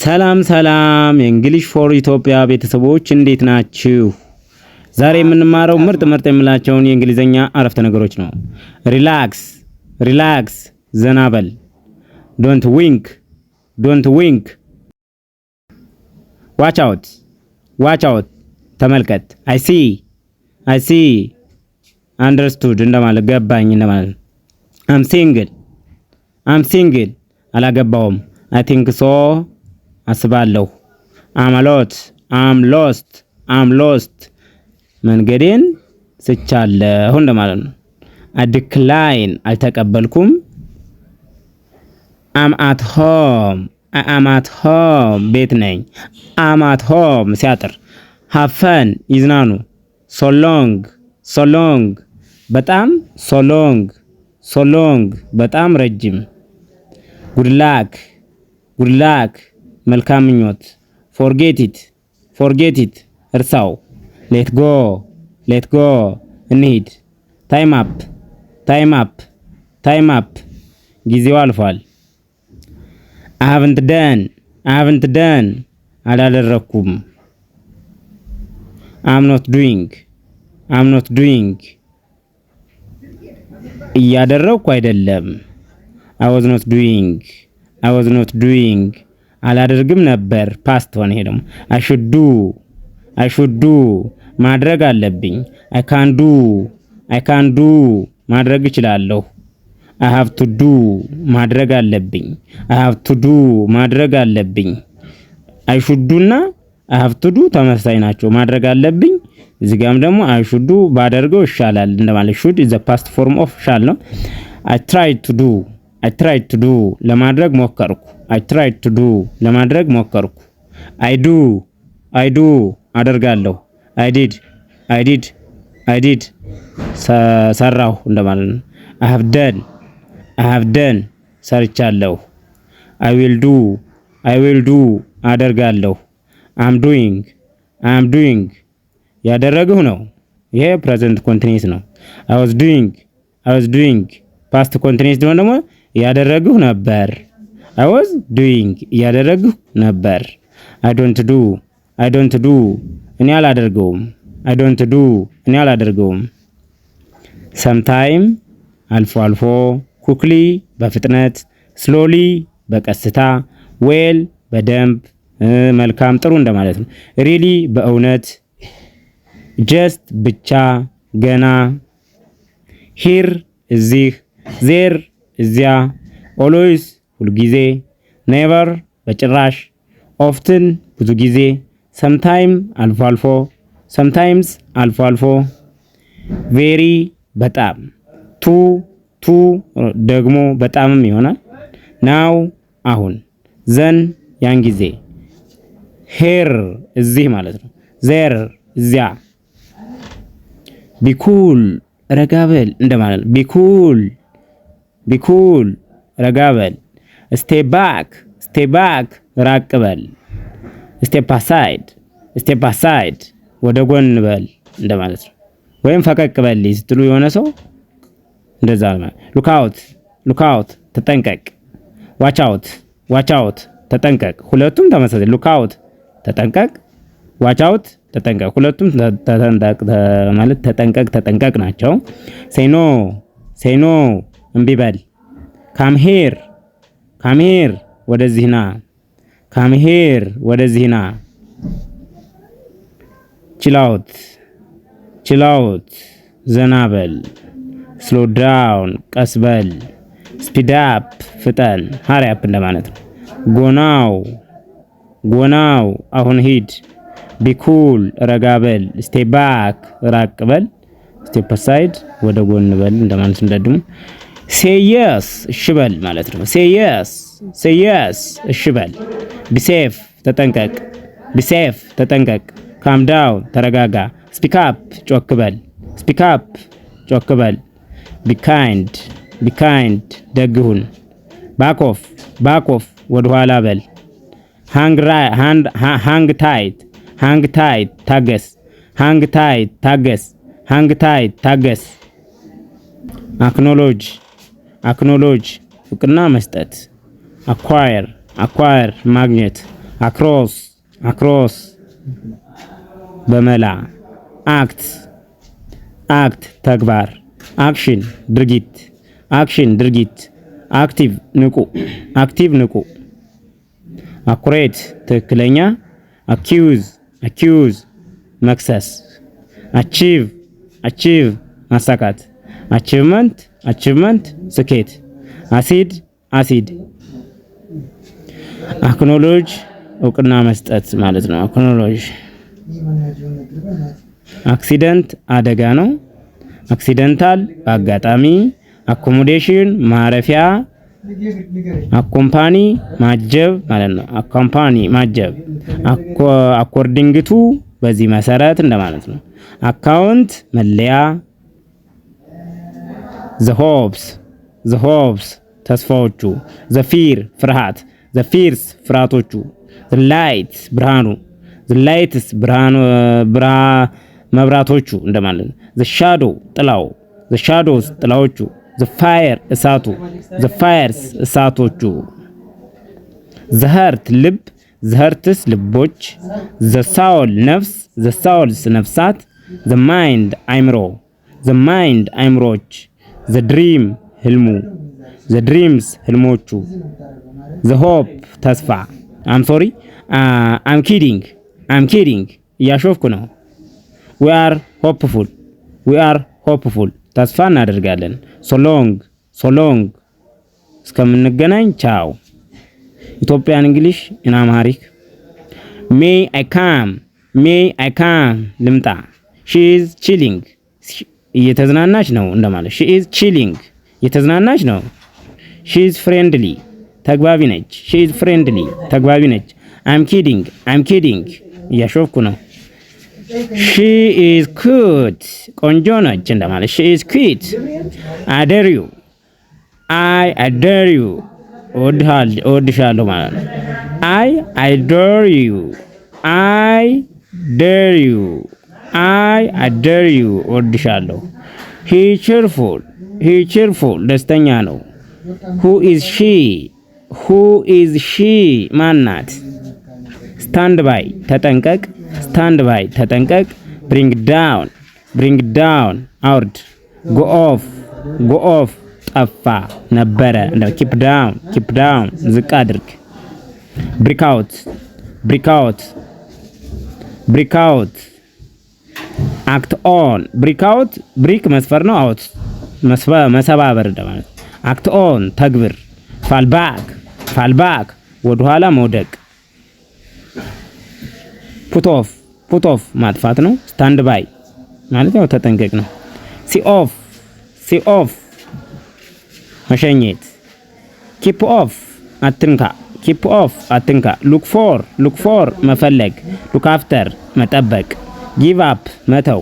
ሰላም የእንግሊሽ ፎር ኢትዮጵያ ቤተሰቦች እንዴት ናችሁ? ዛሬ የምንማረው ምርጥ የምላቸውን የእንግሊዘኛ አረፍተ ነገሮች ነው። ሪላክስ ዘና በል። ዶንት ዊንክ ዋች አውት ተመልከት። አይ ሲ አንደርስቱድ እንደማለት ገባኝ እንደማለት። አም ሲንግል አላገባውም። አይ ቲንክ ሶ አስባለሁ። አም ሎስት መንገዴን ስቻለሁ እንደማለት ነው። ዲክላይን አልተቀበልኩም። አም አት ሆም ቤት ነኝ። አም አት ሆም ሲያጥር። ሀፈን ይዝናኑ። ሶሎንግ በጣም ሶሎንግ በጣም ረጅም። ጉድላክ መልካም ምኞት። ፎርጌት እርሳው። ሌት ጎ እንሂድ። ታይም አፕ ጊዜው አልፏል። አሀቭንት ደን አላደረኩም። አም ኖት ዱይንግ እያደረኩ አይደለም። አይ ዋዝ ኖት ዱይንግ አላደርግም ነበር። ፓስት ሆነ። ይሄ ደግሞ አይ ሹድ ዱ ማድረግ አለብኝ። አይ ካን ዱ ማድረግ እችላለሁ። አይ ሃቭ ቱ ዱ ማድረግ አለብኝ። አይ ሹድ ዱ እና አይ ሃቭ ቱ ዱ ተመሳሳይ ናቸው። ማድረግ አለብኝ። እዚህ ጋርም ደግሞ አይ ሹድ ዱ ባደርገው ይሻላል እንደማለት። ሹድ ኢዝ ዘ ፓስት ፎርም ኦፍ ሻል ነው። አይ ትራይድ ቱ ዱ ለማድረግ ሞከርኩ። አይ ዱ አደርጋለሁ። አይ ዲድ ሰራሁ እንደማለት ነው። አይ ሃቭ ደን ሰርቻለሁ። አይ ዊል ዱ አደርጋለሁ። አም ዱይንግ ያደረግሁ ነው። ይሄ ፕሬዘንት ኮንቲኒዩስ ነው። አይ ዋዝ ዱይንግ ፓስት ኮንቲኒዩስ ደግሞ ያደረግሁ ነበር። አይ ዋዝ ዱይንግ ያደረግሁ ነበር። አይ ዶንት ዱ እኔ አላደርገውም። ሰምታይም አልፎ ኩክሊ በፍጥነት፣ ስሎሊ በቀስታ፣ ዌል በደንብ መልካም ጥሩ እንደማለት ነው። ሪሊ በእውነት፣ ጀስት ብቻ፣ ገና፣ ሂር እዚህ፣ ዜር እዚያ፣ ኦልዌይስ ሁልጊዜ፣ ኔቨር በጭራሽ፣ ኦፍትን ብዙ ጊዜ፣ ሰምታይምስ አልፎ አልፎ፣ ቬሪ በጣም፣ ቱ ደግሞ በጣምም ይሆናል። ናው አሁን፣ ዘን ያን ጊዜ፣ ሄር እዚህ ማለት ነው። ዜር እዚያ፣ ቢኩል ረጋበል እንደማለት ነው። ቢኩል ረጋበል። ስቴፕ ባክ ራቅበል። ስቴፕ አሳይድ ወደ ጎን በል እንደማለት ነው። ወይም ፈቀቅ በል ስትሉ የሆነ ሰው እንደዛ ነው። ሉክ አውት ተጠንቀቅ። ዋች አውት ተጠንቀቅ። ሁለቱም ተመሳሳይ። ሉክ አውት ተጠንቀቅ፣ ዋች አውት ተጠንቀቅ። ሁለቱም ማለት ተጠንቀቅ ናቸው። ሴይ ኖ እምቢ በል። ካም ሄር ወደዚህ ና። ቺላውት ዘና በል። ስሎ ዳውን ቀስ በል። ስፒድ አፕ ፍጠን፣ ሃሪ አፕ እንደማለት ነው። ጎናው አሁን ሂድ። ቢኩል ረጋ በል። ስቴፕ ባክ ራቅ በል። ስቴፕ አሳይድ ወደ ጎን በል እንደማለት እንደድሙ። ሴይ የስ እሺ በል ማለት ነው። ሴይ የስ እሺ በል። ቢሴፍ ተጠንቀቅ። ካም ዳውን ተረጋጋ። ስፒክ አፕ ጮክ በል። ቢካይንድ ደግሁን። ባክ ኦፍ ወደ ኋላ በል። ሃንግ ታይት ታገስ። አክኖሎጅ እውቅና መስጠት። አኳየር ማግኘት። አክሮስ አክሮስ በመላ አክት አክት ተግባር አክሽን ድርጊት አክሽን ድርጊት አክቲቭ ንቁ አክቲቭ ንቁ አኩሬት ትክክለኛ አኪዩዝ አኪዩዝ መክሰስ አቺቭ አቺቭ ማሳካት አቺቭመንት አቺቭመንት ስኬት አሲድ አሲድ አክኖሎጅ እውቅና መስጠት ማለት ነው። አክኖሎጅ አክሲደንት አደጋ ነው። አክሲደንታል አጋጣሚ አኮሞዴሽን ማረፊያ አኮምፓኒ ማጀብ ማለት ነው። አኮምፓኒ ማጀብ አኮርዲንግ ቱ በዚህ መሰረት እንደማለት ነው። አካውንት መለያ the hopes ተስፋዎቹ the fear ፍርሃት the fears ፍርሃቶቹ the light ብርሃኑ the lights ብርሃኑ መብራቶቹ እንደማለት ነው። the shadow ጥላው the shadows ጥላዎቹ the fire እሳቱ the fires እሳቶቹ the heart ልብ the hearts ልቦች the soul ነፍስ the souls ነፍሳት the mind አይምሮ the mind አይምሮች the dream ህልሙ the dreams ህልሞቹ the hope ተስፋ I'm sorry I'm kidding እያሾፍኩ ነው። we are hopeful ተስፋ እናደርጋለን። so long እስከምንገናኝ ቻው። ኢትዮጵያን እንግሊሽ እና አማሪክ may I come ልምጣ she is chilling እየተዝናናች ነው እንደማለት she is chilling እየተዝናናች ነው። she is friendly ተግባቢ ነች she is friendly ተግባቢ ነች። I'm kidding እያሾፍኩ ነው። she is cute ቆንጆ ነች እንደማለት she is cute I dare you እወድሻለሁ ማለት ነው። I dare you እወድሻለሁ። he cheerful ደስተኛ ነው። who is she ማናት? stand by ተጠንቀቅ bring down አውርድ go off ጠፋ ነበረ እንደው keep down ዝቅ አድርግ break out act on break መስፈር ነው out መሰባበር እንደማለት act on ተግብር fall back ወደ ኋላ መውደቅ put off ማጥፋት ነው stand by ማለት ያው ተጠንቀቅ ነው see off መሸኘት keep off አትንካ look for መፈለግ look after መጠበቅ give up መተው